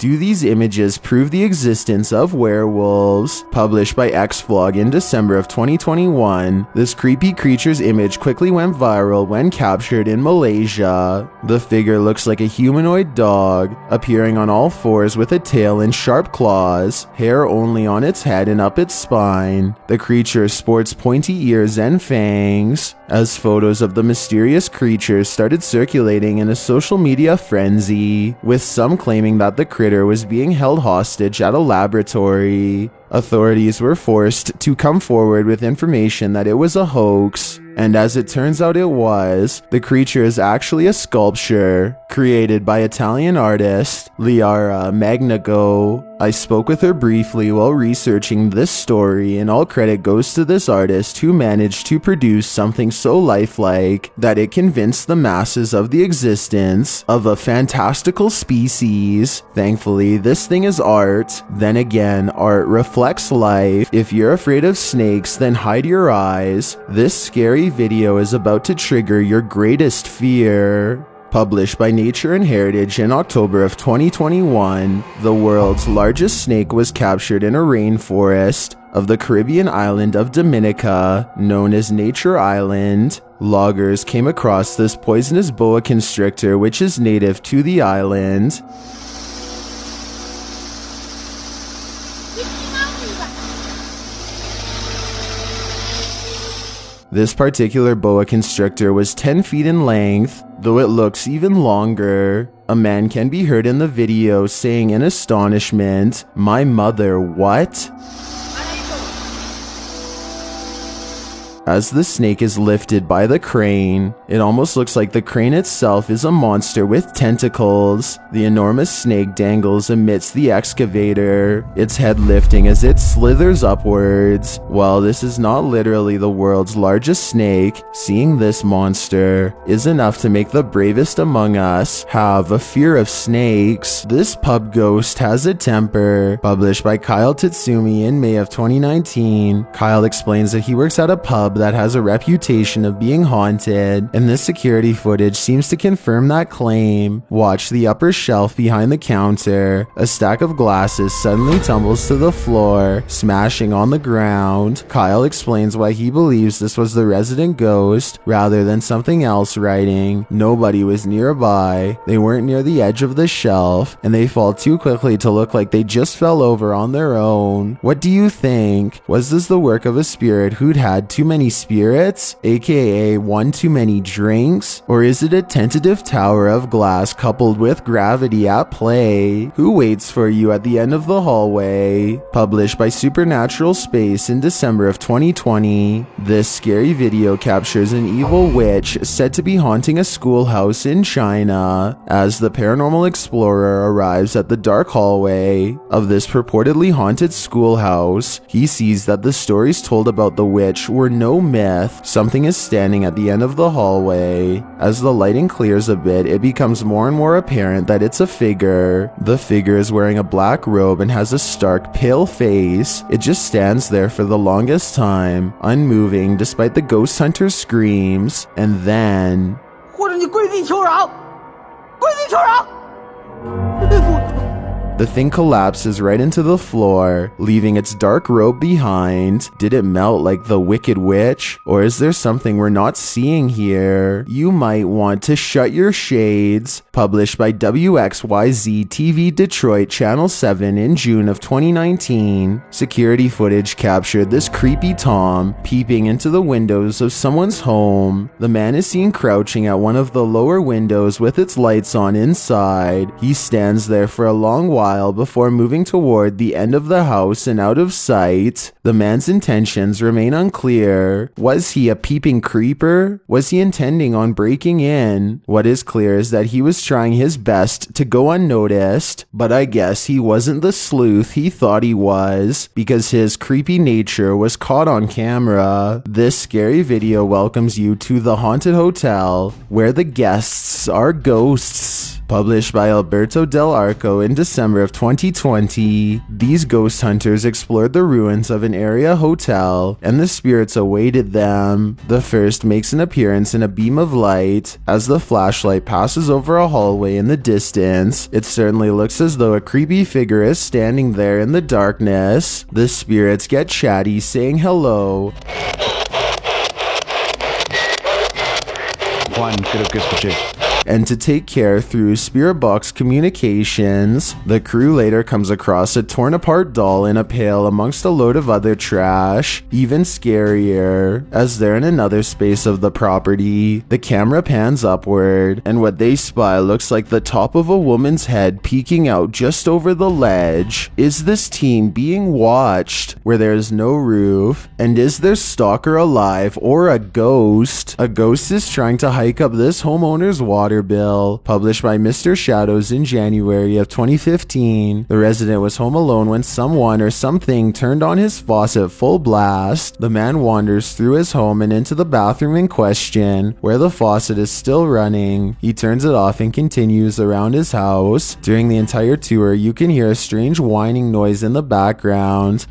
Do these images prove the existence of werewolves? Published by Xvlog in December of 2021, this creepy creature's image quickly went viral when captured in Malaysia. The figure looks like a humanoid dog, appearing on all fours with a tail and sharp claws, hair only on its head and up its spine. The creature sports pointy ears and fangs. As photos of the mysterious creature started circulating in a social media frenzy, with some claiming that the critter was being held hostage at a laboratory. Authorities were forced to come forward with information that it was a hoax, and as it turns out it was. The creature is actually a sculpture created by Italian artist Liara Magnago. I spoke with her briefly while researching this story, and all credit goes to this artist who managed to produce something so lifelike that it convinced the masses of the existence of a fantastical species. Thankfully, this thing is art. Then again, art reflects life. If you're afraid of snakes, then hide your eyes. This scary video is about to trigger your greatest fear. Published by Nature and Heritage in October of 2021, the world's largest snake was captured in a rainforest of the Caribbean island of Dominica, known as Nature Island. Loggers came across this poisonous boa constrictor, which is native to the island. This particular boa constrictor was 10 feet in length, though it looks even longer. A man can be heard in the video saying in astonishment, "My mother, what?" As the snake is lifted by the crane, it almost looks like the crane itself is a monster with tentacles. The enormous snake dangles amidst the excavator, its head lifting as it slithers upwards. While this is not literally the world's largest snake, seeing this monster is enough to make the bravest among us have a fear of snakes. This pub ghost has a temper. Published by Kyle Tatsumi in May of 2019, Kyle explains that he works at a pub that has a reputation of being haunted, and this security footage seems to confirm that claim. Watch the upper shelf behind the counter. A stack of glasses suddenly tumbles to the floor, smashing on the ground. Kyle explains why he believes this was the resident ghost rather than something else, writing, "Nobody was nearby, they weren't near the edge of the shelf, and they fall too quickly to look like they just fell over on their own." What do you think? Was this the work of a spirit who'd had too many spirits, aka one too many drinks? Or is it a tentative tower of glass coupled with gravity at play? Who waits for you at the end of the hallway? Published by Supernatural Space in December of 2020, this scary video captures an evil witch said to be haunting a schoolhouse in China. As the paranormal explorer arrives at the dark hallway of this purportedly haunted schoolhouse, he sees that the stories told about the witch were no myth. Something is standing at the end of the hallway. As the lighting clears a bit, it becomes more and more apparent that it's a figure. The figure is wearing a black robe and has a stark, pale face. It just stands there for the longest time, unmoving despite the ghost hunter's screams, and then... The thing collapses right into the floor, leaving its dark robe behind. Did it melt like the Wicked Witch? Or is there something we're not seeing here? You might want to shut your shades. Published by WXYZ TV Detroit Channel 7 in June of 2019, security footage captured this creepy Tom peeping into the windows of someone's home. The man is seen crouching at one of the lower windows with its lights on inside. He stands there for a long while before moving toward the end of the house and out of sight. The man's intentions remain unclear. Was he a peeping creeper? Was he intending on breaking in? What is clear is that he was trying his best to go unnoticed, but I guess he wasn't the sleuth he thought he was, because his creepy nature was caught on camera. This scary video welcomes you to the haunted hotel, where the guests are ghosts. Published by Alberto Del Arco in December September of 2020, these ghost hunters explored the ruins of an area hotel, and the spirits awaited them. The first makes an appearance in a beam of light. As the flashlight passes over a hallway in the distance, it certainly looks as though a creepy figure is standing there in the darkness. The spirits get chatty, saying hello. Juan, creo que escuché. And to take care through spirit box communications. The crew later comes across a torn apart doll in a pail amongst a load of other trash. Even scarier, as they're in another space of the property, the camera pans upward, and what they spy looks like the top of a woman's head peeking out just over the ledge. Is this team being watched where there is no roof? And is their stalker alive or a ghost? A ghost is trying to hike up this homeowner's water bill. Published by Mr. Shadows in January of 2015. The resident was home alone when someone or something turned on his faucet full blast. The man wanders through his home and into the bathroom in question, where the faucet is still running. He turns it off and continues around his house. During the entire tour, you can hear a strange whining noise in the background.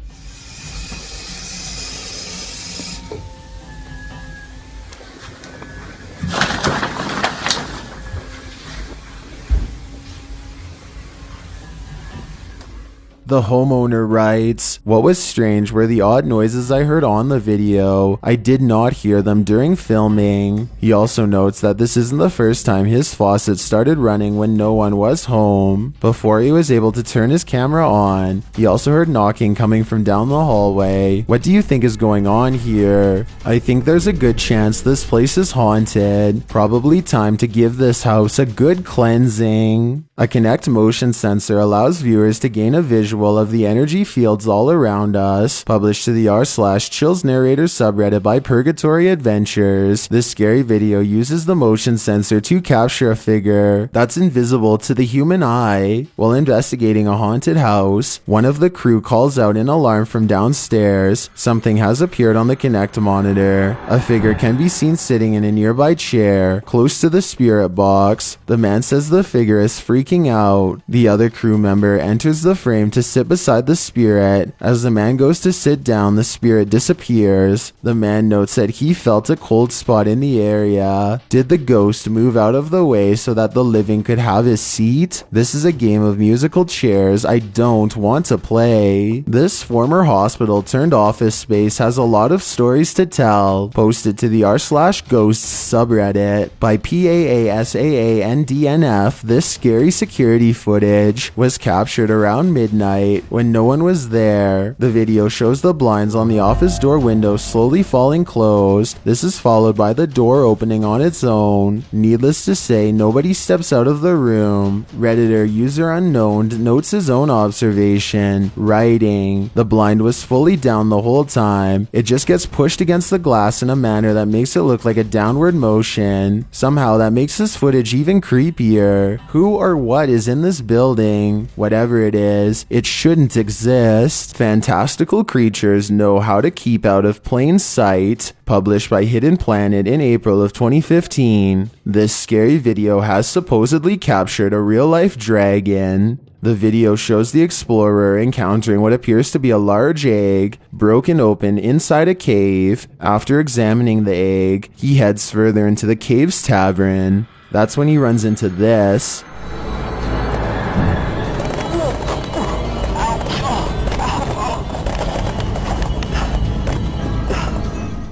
The homeowner writes, "What was strange were the odd noises I heard on the video. I did not hear them during filming." He also notes that this isn't the first time his faucet started running when no one was home. Before he was able to turn his camera on, he also heard knocking coming from down the hallway. What do you think is going on here? I think there's a good chance this place is haunted. Probably time to give this house a good cleansing. A Kinect motion sensor allows viewers to gain a visual of the energy fields all around us. Published to the r/Chills Narrator subreddit by Purgatory Adventures. This scary video uses the motion sensor to capture a figure that's invisible to the human eye. While investigating a haunted house, one of the crew calls out an alarm from downstairs. Something has appeared on the Kinect monitor. A figure can be seen sitting in a nearby chair, close to the spirit box. The man says the figure is freaking out. The other crew member enters the frame to sit beside the spirit. As the man goes to sit down, the spirit disappears. The man notes that he felt a cold spot in the area. Did the ghost move out of the way so that the living could have his seat? This is a game of musical chairs I don't want to play. This former hospital turned office space has a lot of stories to tell. Posted to the r/Ghosts subreddit by PAASAANDNF, this scary security footage was captured around midnight when no one was there. The video shows the blinds on the office door window slowly falling closed. This is followed by the door opening on its own. Needless to say, nobody steps out of the room. Redditor user unknown notes his own observation, writing, "The blind was fully down the whole time. It just gets pushed against the glass in a manner that makes it look like a downward motion. Somehow that makes this footage even creepier. Who or what is in this building? Whatever it is, it shouldn't exist. Fantastical creatures know how to keep out of plain sight." Published by Hidden Planet in April of 2015. This scary video has supposedly captured a real-life dragon. The video shows the explorer encountering what appears to be a large egg, broken open inside a cave. After examining the egg, he heads further into the cave's tavern. That's when he runs into this.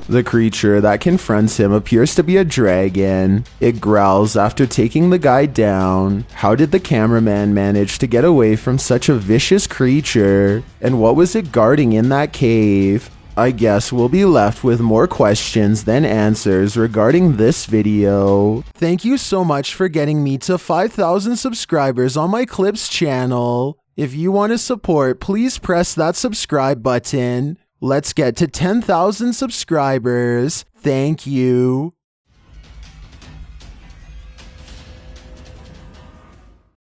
The creature that confronts him appears to be a dragon. It growls after taking the guy down. How did the cameraman manage to get away from such a vicious creature? And what was it guarding in that cave? I guess we'll be left with more questions than answers regarding this video. Thank you so much for getting me to 5,000 subscribers on my Clips channel. If you want to support, please press that subscribe button. Let's get to 10,000 subscribers. Thank you.